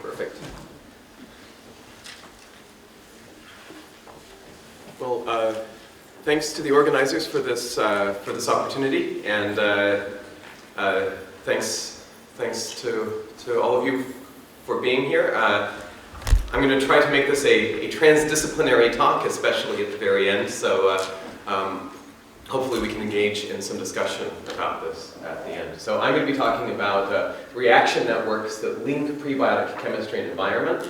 Perfect. Well, thanks to the organizers for this opportunity, and thanks to all of you for being here. I'm going to try to make this a transdisciplinary talk, especially at the very end. So hopefully we can engage in some discussion about this at the end. So I'm going to be talking about reaction networks that link prebiotic chemistry and environment.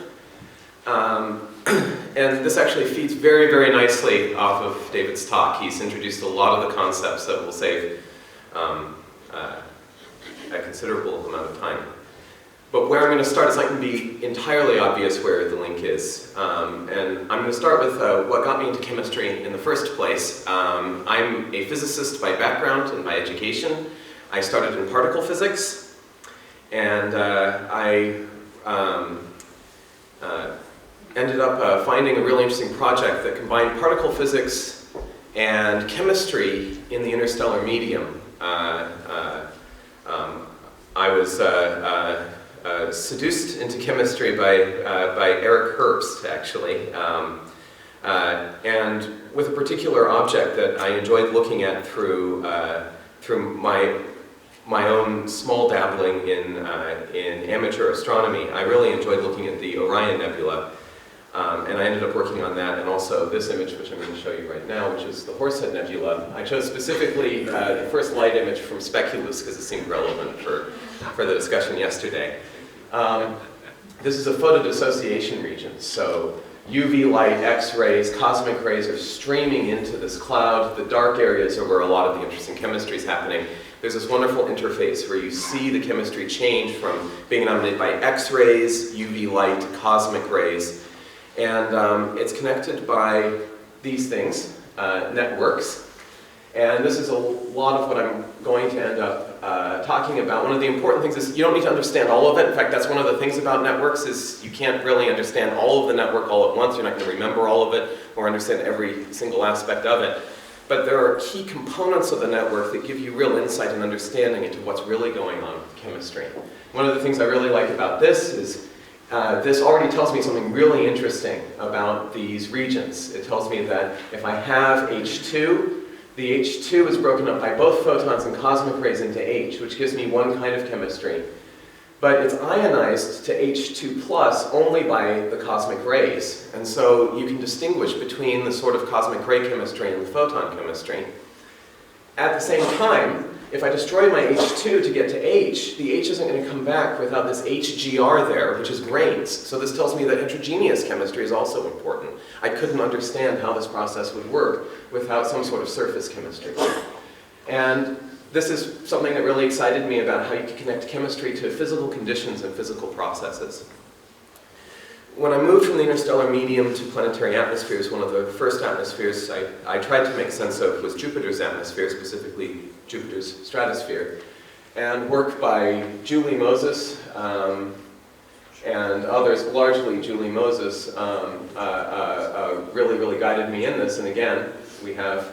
And this actually feeds very, very nicely off of David's talk. He's introduced a lot of the concepts that will save a considerable amount of time. But where I'm going to start is not going to be entirely obvious where the link is. And I'm going to start with what got me into chemistry in the first place. I'm a physicist by background and by education. I started in particle physics, and I ended up finding a really interesting project that combined particle physics and chemistry in the interstellar medium. I was seduced into chemistry by Eric Herbst, actually, and with a particular object that I enjoyed looking at through my own small dabbling in amateur astronomy. I really enjoyed looking at the Orion Nebula, and I ended up working on that, and also this image, which I'm going to show you right now, which is the Horsehead Nebula. I chose specifically the first light image from Speculus because it seemed relevant for the discussion yesterday. This is a photodissociation region, so UV light, X-rays, cosmic rays are streaming into this cloud. The dark areas are where a lot of the interesting chemistry is happening. There's this wonderful interface where you see the chemistry change from being dominated by X-rays, UV light, to cosmic rays. And it's connected by these things, networks. And this is a lot of what I'm going to end up talking about. One of the important things is you don't need to understand all of it. In fact, that's one of the things about networks is you can't really understand all of the network all at once. You're not going to remember all of it or understand every single aspect of it. But there are key components of the network that give you real insight and understanding into what's really going on with chemistry. One of the things I really like about this is this already tells me something really interesting about these regions. It tells me that if I have H2, the H2 is broken up by both photons and cosmic rays into H, which gives me one kind of chemistry. But it's ionized to H2 plus only by the cosmic rays. And so you can distinguish between the sort of cosmic ray chemistry and the photon chemistry. At the same time, if I destroy my H2 to get to H, the H isn't going to come back without this HGR there, which is grains. So this tells me that heterogeneous chemistry is also important. I couldn't understand how this process would work without some sort of surface chemistry. And this is something that really excited me about how you can connect chemistry to physical conditions and physical processes. When I moved from the interstellar medium to planetary atmospheres, one of the first atmospheres I tried to make sense of was Jupiter's atmosphere, specifically Jupiter's stratosphere. And work by Julie Moses and others, largely Julie Moses, really guided me in this. And again, we have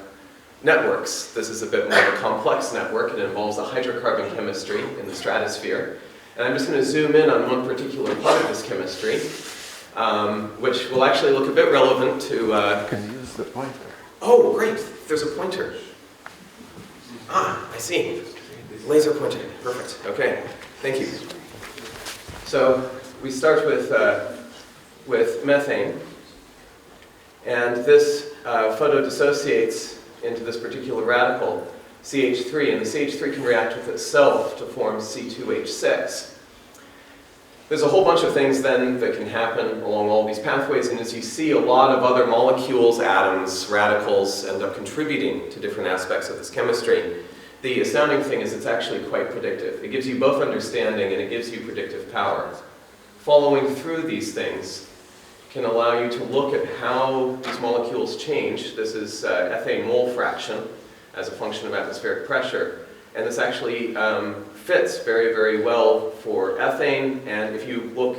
networks. This is a bit more of a complex network. It involves a hydrocarbon chemistry in the stratosphere. And I'm just going to zoom in on one particular part of this chemistry, which will actually look a bit relevant to... Can you use the pointer? Oh, great. There's a pointer. Ah, I see. Laser pointer. Perfect. Okay. Thank you. So we start with methane. And this photodissociates into this particular radical, CH3. And the CH3 can react with itself to form C2H6. There's a whole bunch of things then that can happen along all these pathways, and as you see, a lot of other molecules, atoms, radicals end up contributing to different aspects of this chemistry. The astounding thing is it's actually quite predictive. It gives you both understanding and it gives you predictive power. Following through these things can allow you to look at how these molecules change. This is ethane mole fraction as a function of atmospheric pressure. And this actually fits very, very well for ethane. And if you look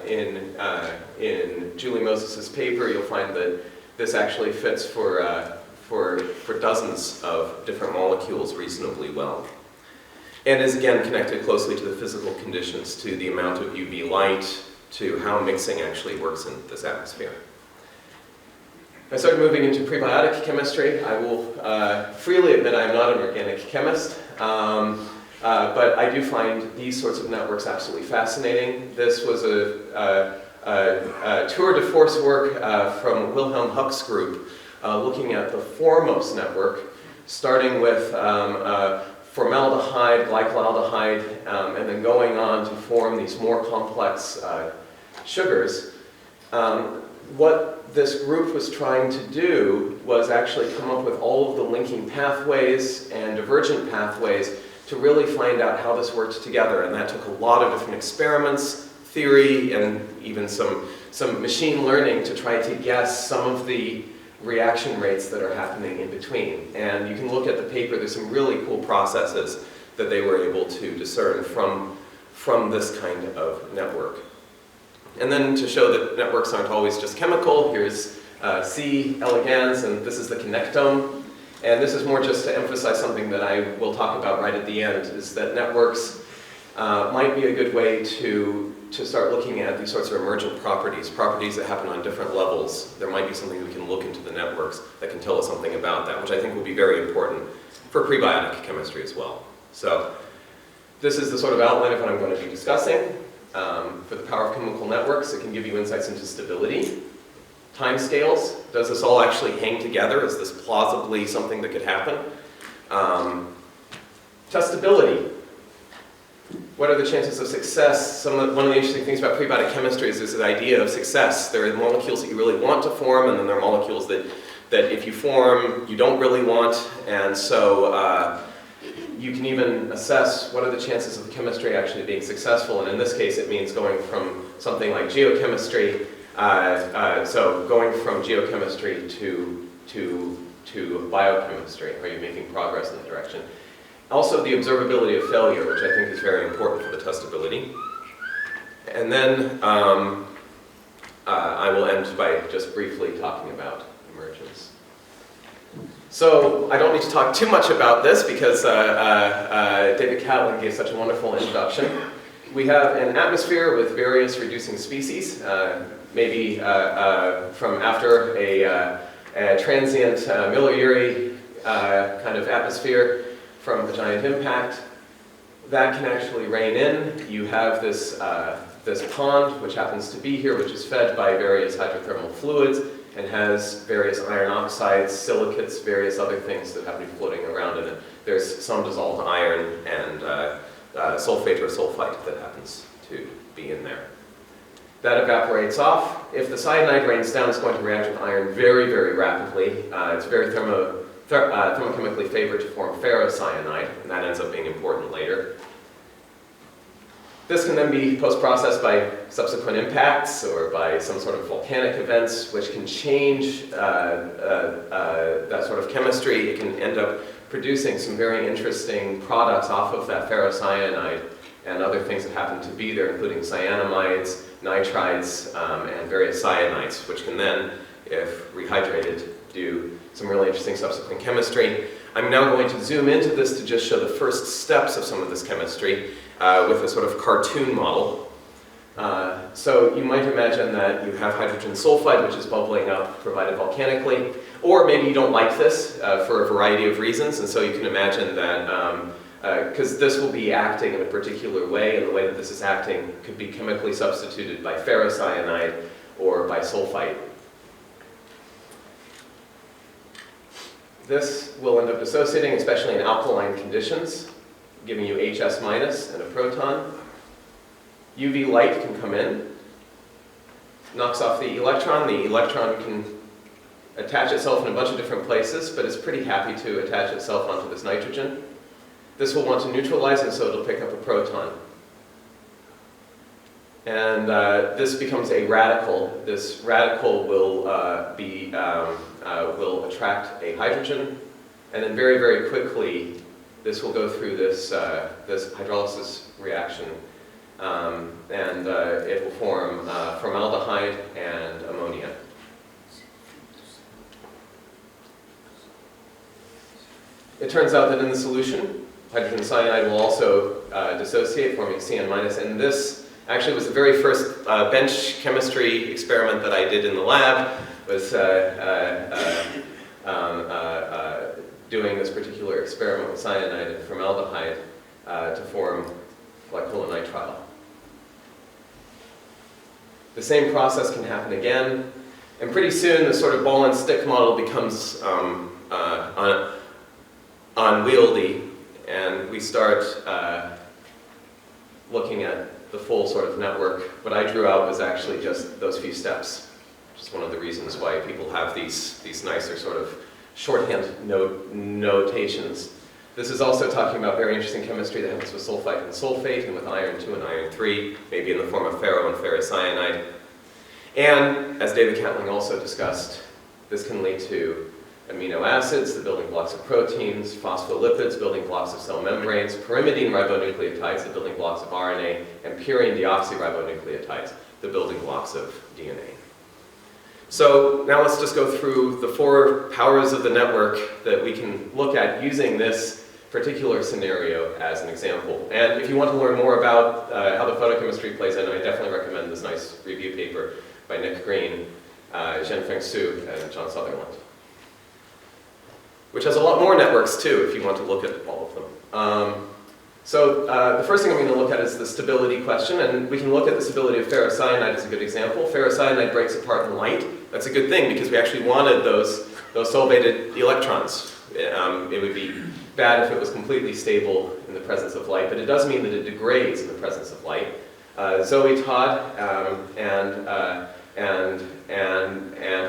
in Julie Moses' paper, you'll find that this actually fits for dozens of different molecules reasonably well. and is again connected closely to the physical conditions, to the amount of UV light, to how mixing actually works in this atmosphere. I started moving into prebiotic chemistry. I will freely admit I'm not an organic chemist, but I do find these sorts of networks absolutely fascinating. This was a tour de force work from Wilhelm Huck's group looking at the Formose Network, starting with formaldehyde, glycolaldehyde, and then going on to form these more complex sugars. What this group was trying to do was actually come up with all of the linking pathways and divergent pathways to really find out how this worked together, and that took a lot of different experiments, theory, and even some machine learning to try to guess some of the reaction rates that are happening in between. And you can look at the paper, there's some really cool processes that they were able to discern from this kind of network. And then to show that networks aren't always just chemical, here's C. elegans, and this is the connectome. And this is more just to emphasize something that I will talk about right at the end, is that networks might be a good way to start looking at these sorts of emergent properties that happen on different levels. There might be something we can look into the networks that can tell us something about that, which I think will be very important for prebiotic chemistry as well. So this is the sort of outline of what I'm going to be discussing. For the power of chemical networks, it can give you insights into stability. Timescales, does this all actually hang together? Is this plausibly something that could happen? Testability. What are the chances of success? One of the interesting things about prebiotic chemistry is this idea of success. There are molecules that you really want to form, and then there are molecules that if you form, you don't really want. And so you can even assess what are the chances of the chemistry actually being successful. And in this case, it means going from something like geochemistry, so going from geochemistry to biochemistry. Are you making progress in that direction? Also, the observability of failure, which I think is very important for the testability. And then I will end by just briefly talking about emergence. So I don't need to talk too much about this because David Catlin gave such a wonderful introduction. We have an atmosphere with various reducing species, maybe from after a transient Miller-Urey kind of atmosphere from a giant impact. That can actually rain in. You have this pond, which happens to be here, which is fed by various hydrothermal fluids and has various iron oxides, silicates, various other things that happen to be floating around in it. There's some dissolved iron and sulfate or sulfite that happens to be in there. That evaporates off. If the cyanide rains down, it's going to react with iron very, very rapidly. It's very thermochemically favored to form ferrocyanide, and that ends up being important later. This can then be post-processed by subsequent impacts or by some sort of volcanic events, which can change that sort of chemistry. It can end up producing some very interesting products off of that ferrocyanide and other things that happen to be there, including cyanamides, nitrides, and various cyanides, which can then, if rehydrated, do some really interesting subsequent chemistry. I'm now going to zoom into this to just show the first steps of some of this chemistry with a sort of cartoon model. So you might imagine that you have hydrogen sulfide, which is bubbling up, provided volcanically, or maybe you don't like this for a variety of reasons, and so you can imagine that because this will be acting in a particular way, and the way that this is acting could be chemically substituted by ferrocyanide or by sulfite. This will end up dissociating, especially in alkaline conditions, giving you HS minus and a proton. UV light can come in, knocks off the electron. The electron can attach itself in a bunch of different places, but it's pretty happy to attach itself onto this nitrogen. This will want to neutralize, and so it'll pick up a proton. And this becomes a radical. This radical will will attract a hydrogen, and then very, very quickly, this will go through this this hydrolysis reaction, and it will form formaldehyde and ammonia. It turns out that in the solution, hydrogen cyanide will also dissociate, forming CN-, and this actually was the very first bench chemistry experiment that I did in the lab, was doing this particular experiment with cyanide and formaldehyde to form glycolonitrile. The same process can happen again, and pretty soon the sort of ball and stick model becomes unwieldy, and we start looking at the full sort of network. What I drew out was actually just those few steps, which is one of the reasons why people have these nicer sort of shorthand notations. This is also talking about very interesting chemistry that happens with sulfite and sulfate, and with iron 2 and iron 3, maybe in the form of ferro and ferrocyanide. And, as David Catling also discussed, this can lead to amino acids, the building blocks of proteins, phospholipids, building blocks of cell membranes, pyrimidine ribonucleotides, the building blocks of RNA, and purine deoxyribonucleotides, the building blocks of DNA. So now let's just go through the 4 powers of the network that we can look at using this particular scenario as an example. And if you want to learn more about how the photochemistry plays in, I definitely recommend this nice review paper by Nick Green, Zhenfeng Su, and John Sutherland, which has a lot more networks too, if you want to look at all of them. So the first thing I'm going to look at is the stability question, and we can look at the stability of ferrocyanide as a good example. Ferrocyanide breaks apart in light. That's a good thing because we actually wanted those solvated electrons. It would be bad if it was completely stable in the presence of light, but it does mean that it degrades in the presence of light. Zoe Todd and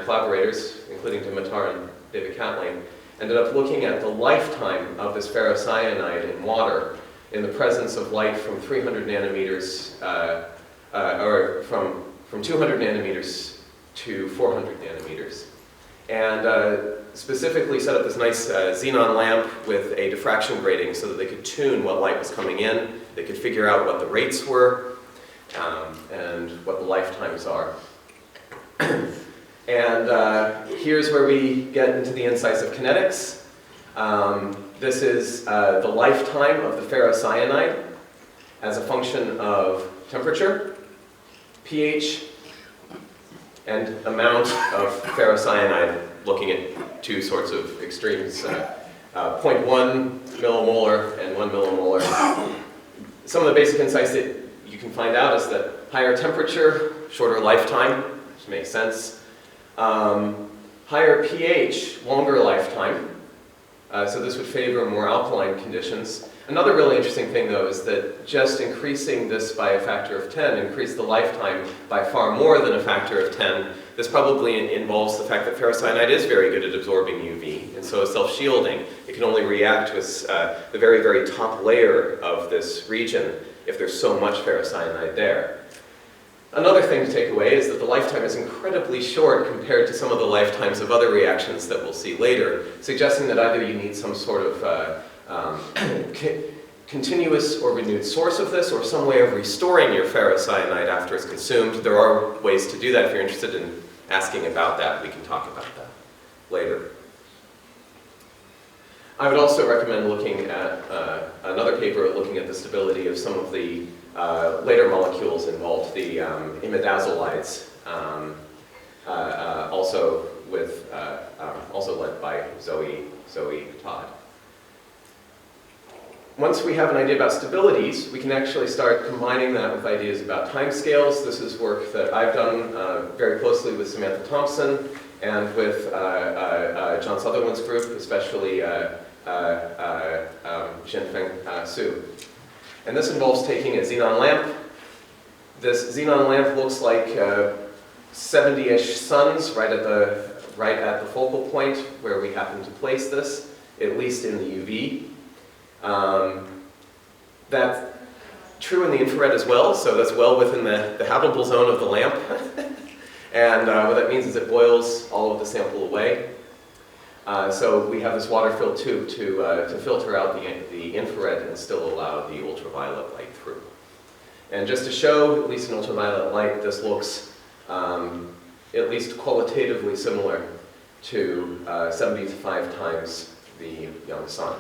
collaborators, including Dimitar and David Catling, ended up looking at the lifetime of this ferrocyanide in water in the presence of light from 300 nanometers, or from 200 nanometers to 400 nanometers. And specifically set up this nice xenon lamp with a diffraction grating so that they could tune what light was coming in, they could figure out what the rates were, and what the lifetimes are. And here's where we get into the insights of kinetics. This is the lifetime of the ferrocyanide as a function of temperature, pH, and amount of ferrocyanide, looking at 2 sorts of extremes, 0.1 millimolar and 1 millimolar. Some of the basic insights that you can find out is that higher temperature, shorter lifetime, which makes sense. Higher pH, longer lifetime. So this would favor more alkaline conditions. Another really interesting thing, though, is that just increasing this by a factor of 10 increased the lifetime by far more than a factor of 10. This probably involves the fact that ferrocyanide is very good at absorbing UV, and so is self-shielding. It can only react with the very, very top layer of this region if there's so much ferrocyanide there. Another thing to take away is that the lifetime is incredibly short compared to some of the lifetimes of other reactions that we'll see later, suggesting that either you need some sort of continuous or renewed source of this, or some way of restoring your ferrocyanide after it's consumed. There are ways to do that. If you're interested in asking about that, we can talk about that later. I would also recommend looking at another paper looking at the stability of some of the later molecules involved, the imidazolides, also led by Zoe Todd. Once we have an idea about stabilities, we can actually start combining that with ideas about timescales. This is work that I've done very closely with Samantha Thompson and with John Sutherland's group, especially Zhenfeng Su. And this involves taking a xenon lamp. This xenon lamp looks like 70-ish suns right at the focal point where we happen to place this, at least in the UV. That's true in the infrared as well, so that's well within the habitable zone of the lamp. And what that means is it boils all of the sample away. So we have this water-filled tube to filter out the infrared and still allow the ultraviolet light through. And just to show, at least in ultraviolet light, this looks at least qualitatively similar to 75 times the young sun.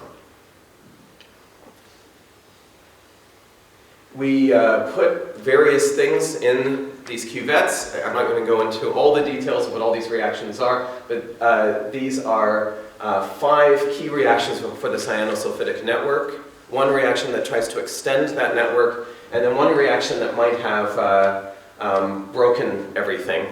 We put various things in these cuvettes. I'm not going to go into all the details of what all these reactions are, but these are 5 key reactions for the cyanosulfidic network. One reaction that tries to extend that network, and then one reaction that might have broken everything.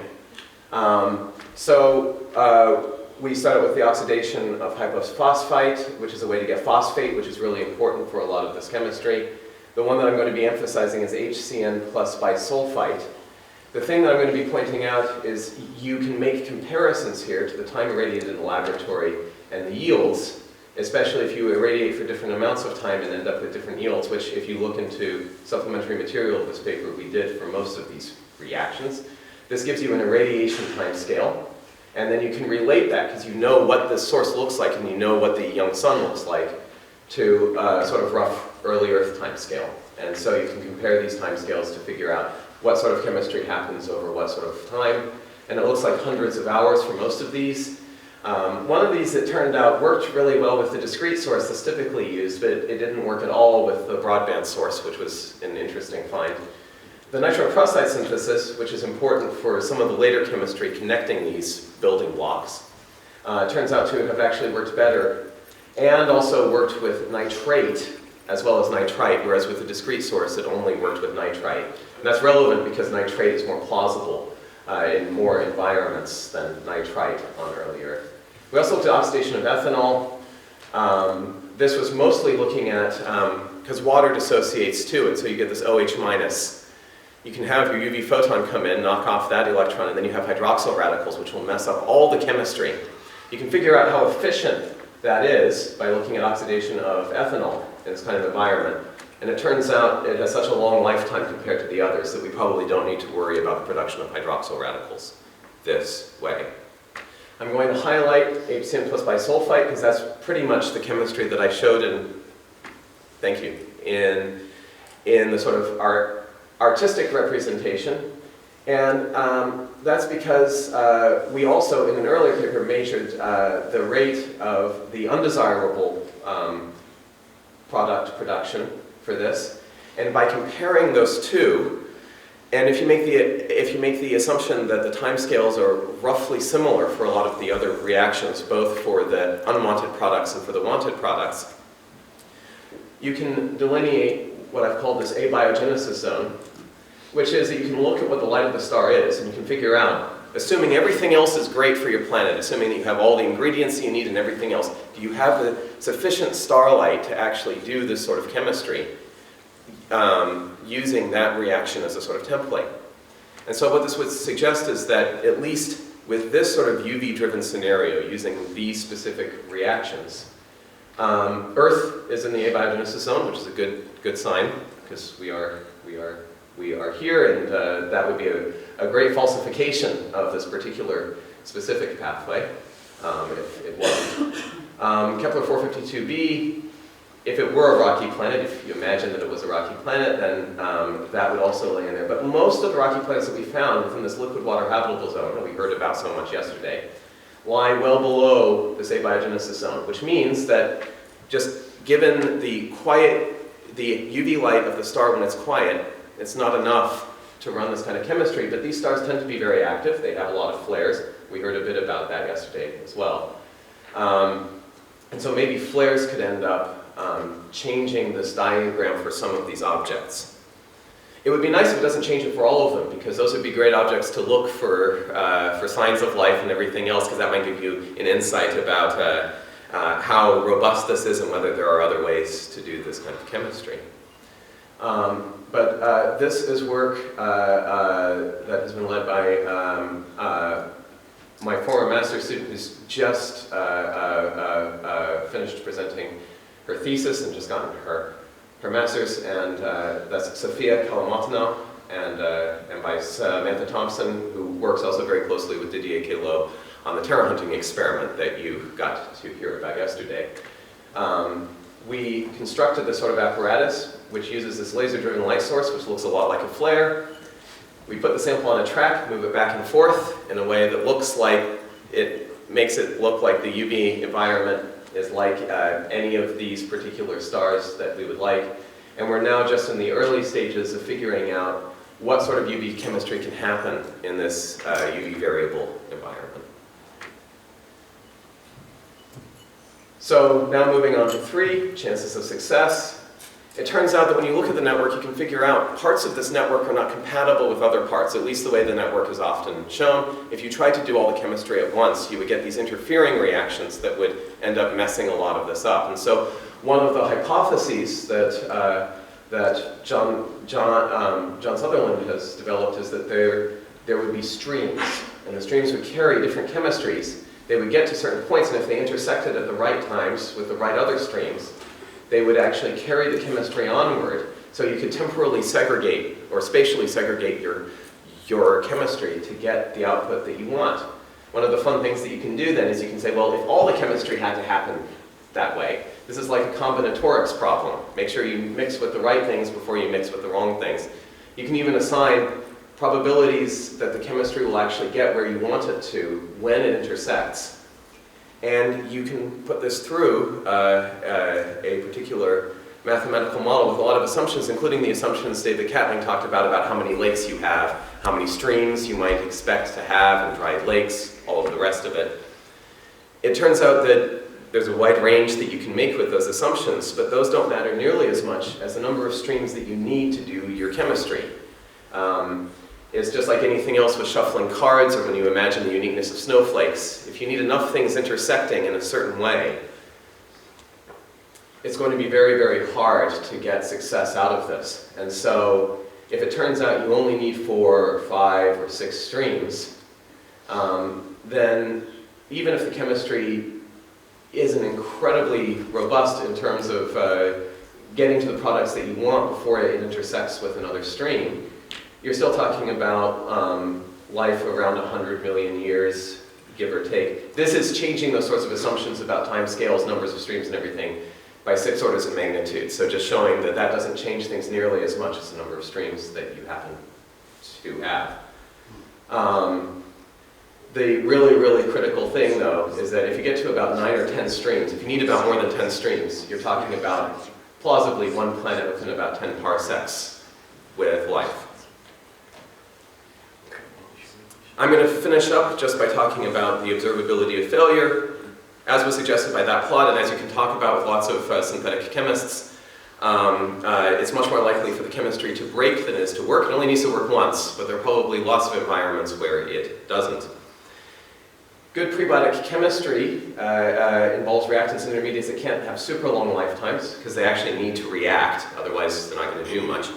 We started with the oxidation of hypophosphite, which is a way to get phosphate, which is really important for a lot of this chemistry. The one that I'm going to be emphasizing is HCN plus bisulfite. The thing that I'm going to be pointing out is you can make comparisons here to the time irradiated in the laboratory and the yields, especially if you irradiate for different amounts of time and end up with different yields, which if you look into supplementary material of this paper, we did for most of these reactions. This gives you an irradiation time scale. And then you can relate that, because you know what the source looks like and you know what the young sun looks like, to sort of rough early Earth time scale. And so you can compare these time scales to figure out what sort of chemistry happens over what sort of time. And it looks like hundreds of hours for most of these. One of these, it turned out, worked really well with the discrete source that's typically used, but it didn't work at all with the broadband source, which was an interesting find. The nitroprusside synthesis, which is important for some of the later chemistry connecting these building blocks, turns out to have actually worked better, and also worked with nitrate as well as nitrite, whereas with the discrete source it only worked with nitrite. And that's relevant because nitrate is more plausible in more environments than nitrite on early Earth. We also looked at oxidation of ethanol. This was mostly looking at, because water dissociates too, and so you get this OH minus. You can have your UV photon come in, knock off that electron, and then you have hydroxyl radicals, which will mess up all the chemistry. You can figure out how efficient that is by looking at oxidation of ethanol in this kind of environment. And it turns out it has such a long lifetime compared to the others that we probably don't need to worry about the production of hydroxyl radicals this way. I'm going to highlight HCN plus bisulfite because that's pretty much the chemistry that I showed in the sort of artistic representation. And that's because we also, in an earlier paper, measured the rate of the undesirable product production for this. And by comparing those two, and if you make the assumption that the timescales are roughly similar for a lot of the other reactions, both for the unwanted products and for the wanted products, you can delineate what I've called this abiogenesis zone, which is that you can look at what the light of the star is, and you can figure out, assuming everything else is great for your planet, assuming that you have all the ingredients you need and everything else, do you have the sufficient starlight to actually do this sort of chemistry using that reaction as a sort of template? And so what this would suggest is that at least with this sort of UV-driven scenario, using these specific reactions, Earth is in the abiogenesis zone, which is a good sign, because we are here, and that would be a great falsification of this particular specific pathway, if it wasn't. Kepler 452b, if it were a rocky planet, if you imagine that it was a rocky planet, then that would also lay in there. But most of the rocky planets that we found within this liquid water habitable zone that we heard about so much yesterday lie well below this abiogenesis zone, which means that just given the UV light of the star when it's quiet, it's not enough to run this kind of chemistry, but these stars tend to be very active. They have a lot of flares. We heard a bit about that yesterday as well. And so maybe flares could end up changing this diagram for some of these objects. It would be nice if it doesn't change it for all of them, because those would be great objects to look for signs of life and everything else, because that might give you an insight about how robust this is and whether there are other ways to do this kind of chemistry. But this is work that has been led by my former master's student who's just finished presenting her thesis and just gotten her master's, and that's Sofia and by Samantha Thompson, who works also very closely with Didier Queloz on the terra hunting experiment that you got to hear about yesterday. We constructed this sort of apparatus which uses this laser-driven light source, which looks a lot like a flare. We put the sample on a track, move it back and forth in a way that looks like it makes it look like the UV environment is like any of these particular stars that we would like. And we're now just in the early stages of figuring out what sort of UV chemistry can happen in this UV variable environment. So now moving on to 3, chances of success. It turns out that when you look at the network, you can figure out parts of this network are not compatible with other parts, at least the way the network is often shown. If you tried to do all the chemistry at once, you would get these interfering reactions that would end up messing a lot of this up. And so one of the hypotheses that John Sutherland has developed is that there would be streams, and the streams would carry different chemistries. They would get to certain points, and if they intersected at the right times with the right other streams, they would actually carry the chemistry onward, so you could temporally segregate or spatially segregate your chemistry to get the output that you want. One of the fun things that you can do then is you can say, well, if all the chemistry had to happen that way, this is like a combinatorics problem. Make sure you mix with the right things before you mix with the wrong things. You can even assign probabilities that the chemistry will actually get where you want it to when it intersects. And you can put this through a particular mathematical model with a lot of assumptions, including the assumptions David Catling talked about how many lakes you have, how many streams you might expect to have, and dried lakes, all of the rest of it. It turns out that there's a wide range that you can make with those assumptions, but those don't matter nearly as much as the number of streams that you need to do your chemistry. It's just like anything else with shuffling cards or when you imagine the uniqueness of snowflakes. If you need enough things intersecting in a certain way, it's going to be very, very hard to get success out of this. And so if it turns out you only need 4 or 5 or 6 streams, then even if the chemistry isn't incredibly robust in terms of getting to the products that you want before it intersects with another stream, you're still talking about life around 100 million years, give or take. This is changing those sorts of assumptions about time scales, numbers of streams, and everything by 6 orders of magnitude. So just showing that that doesn't change things nearly as much as the number of streams that you happen to have. The really, really critical thing, though, is that if you get to about 9 or 10 streams, if you need about more than 10 streams, you're talking about plausibly one planet within about 10 parsecs with life. I'm going to finish up just by talking about the observability of failure. As was suggested by that plot, and as you can talk about with lots of synthetic chemists, it's much more likely for the chemistry to break than it is to work. It only needs to work once, but there are probably lots of environments where it doesn't. Good prebiotic chemistry involves reactants and intermediates that can't have super long lifetimes because they actually need to react, otherwise they're not going to do much.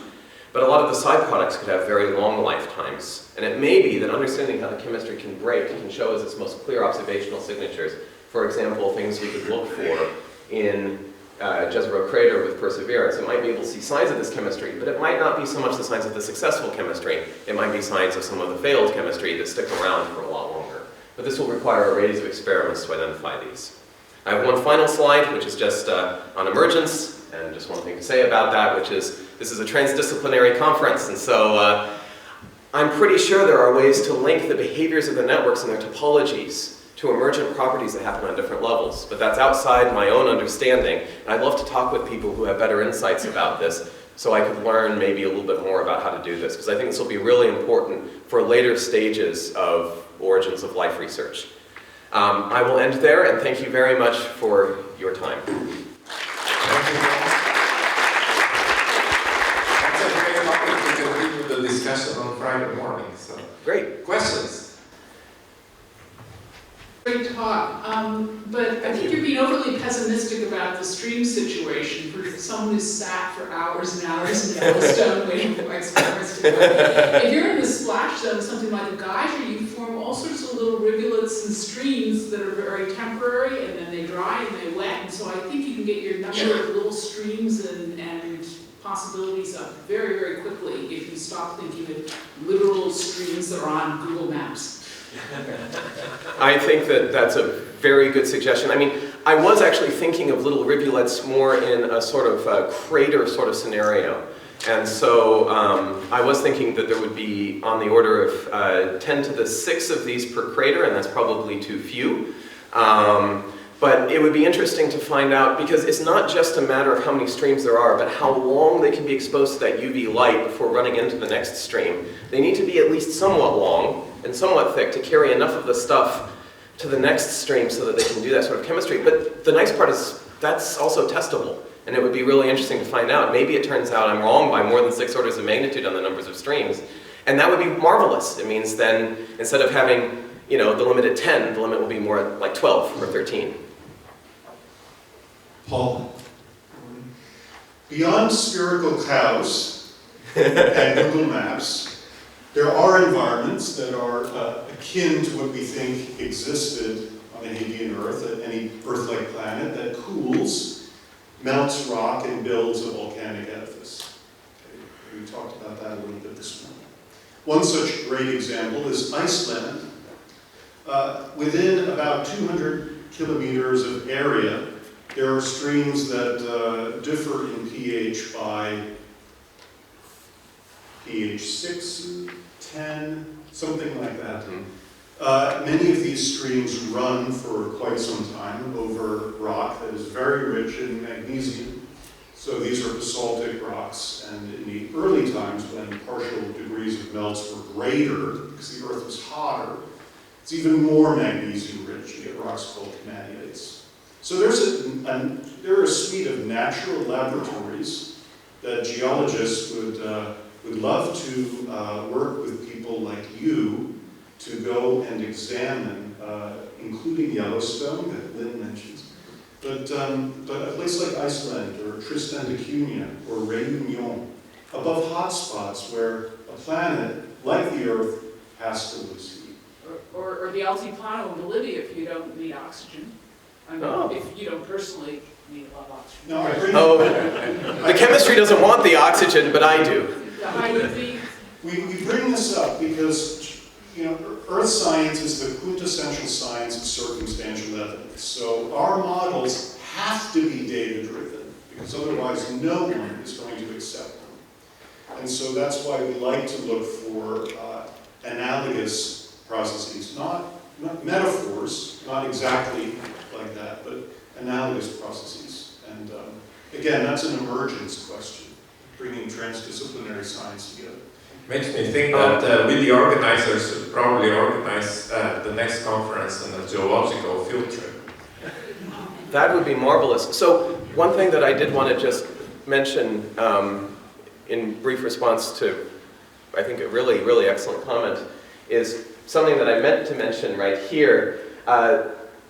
But a lot of the side products could have very long lifetimes. And it may be that understanding how the chemistry can break can show us its most clear observational signatures. For example, things we could look for in Jezero Crater with Perseverance. It might be able to see signs of this chemistry, but it might not be so much the signs of the successful chemistry. It might be signs of some of the failed chemistry that stick around for a lot longer. But this will require a range of experiments to identify these. I have one final slide, which is just on emergence, and just one thing to say about that, which is this is a transdisciplinary conference, and so I'm pretty sure there are ways to link the behaviors of the networks and their topologies to emergent properties that happen on different levels, but that's outside my own understanding, and I'd love to talk with people who have better insights about this so I could learn maybe a little bit more about how to do this, because I think this will be really important for later stages of origins of life research. I will end there, and thank you very much for your time. That's a great topic to continue the discussion on Friday morning. So. Great. Questions? Great talk, but I think you're being overly pessimistic about the stream situation for someone who's sat for hours and hours in Yellowstone waiting for experiments to go. If you're in the splash zone, something like a geyser, you can form all sorts of little rivulets and streams that are very temporary, and then they dry and they wet, and so I think you can get your number of little streams and possibilities up very, very quickly if you stop thinking of literal streams that are on Google Maps. I think that that's a very good suggestion. I mean, I was actually thinking of little rivulets more in a sort of crater sort of scenario. And so I was thinking that there would be on the order of 10 to the 6 of these per crater, and that's probably too few. But it would be interesting to find out, because it's not just a matter of how many streams there are, but how long they can be exposed to that UV light before running into the next stream. They need to be at least somewhat long and somewhat thick to carry enough of the stuff to the next stream so that they can do that sort of chemistry. But the nice part is that's also testable. And it would be really interesting to find out. Maybe it turns out I'm wrong by more than 6 orders of magnitude on the numbers of streams. And that would be marvelous. It means then, instead of having, the limit at 10, the limit will be more like 12 or 13. Paul, beyond spherical cows and Google Maps, there are environments that are akin to what we think existed on the Hadean Earth, at any Earth-like planet, that cools, melts rock, and builds a volcanic edifice. Okay, we talked about that a little bit this morning. One such great example is Iceland. Within about 200 kilometers of area, there are streams that differ in pH by pH 6, 10, something like that. Many of these streams run for quite some time over rock that is very rich in magnesium. So these are basaltic rocks, and in the early times when partial degrees of melts were greater, because the Earth was hotter, it's even more magnesium rich. You get rocks called komatiates. So there are a suite of natural laboratories that geologists would love to work with people like you to go and examine, including Yellowstone that Lynn mentions, but a place like Iceland or Tristan da Cunha or Réunion, above hotspots where a planet like the Earth has to lose heat. Or the Altiplano in Bolivia if you don't need oxygen. I mean, if you don't personally need a lot of oxygen. No, I bring The chemistry doesn't want the oxygen, but I do. The high UV. We bring this up because, Earth science is the quintessential science of circumstantial evidence. So our models have to be data-driven, because otherwise no one is going to accept them. And so that's why we like to look for analogous processes, not metaphors, not exactly like that, but analogous processes. And again, that's an emergence question, bringing transdisciplinary science together. Makes me think that we, the organizers, should probably organize the next conference on a geological field trip. That would be marvelous. So one thing that I did want to just mention in brief response to, I think, a really, really excellent comment is something that I meant to mention right here.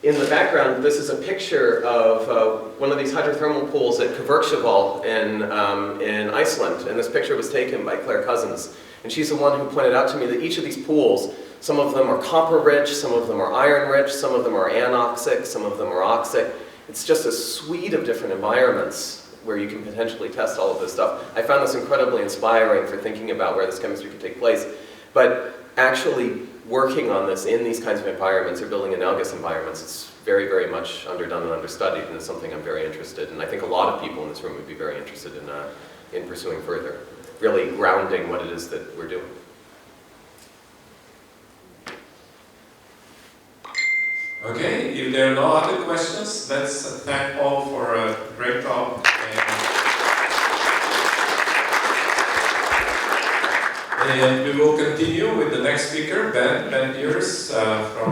In the background, this is a picture of one of these hydrothermal pools at Kverksjöval in Iceland. And this picture was taken by Claire Cousins. And she's the one who pointed out to me that each of these pools, some of them are copper-rich, some of them are iron-rich, some of them are anoxic, some of them are oxic. It's just a suite of different environments where you can potentially test all of this stuff. I found this incredibly inspiring for thinking about where this chemistry could take place. But actually working on this in these kinds of environments or building analogous environments, it's very, very much underdone and understudied, and it's something I'm very interested in. I think a lot of people in this room would be very interested in pursuing further, really grounding what it is that we're doing. Okay, if there are no other questions, let's thank Paul for a great talk. And we will continue with the next speaker, Ben Pierce from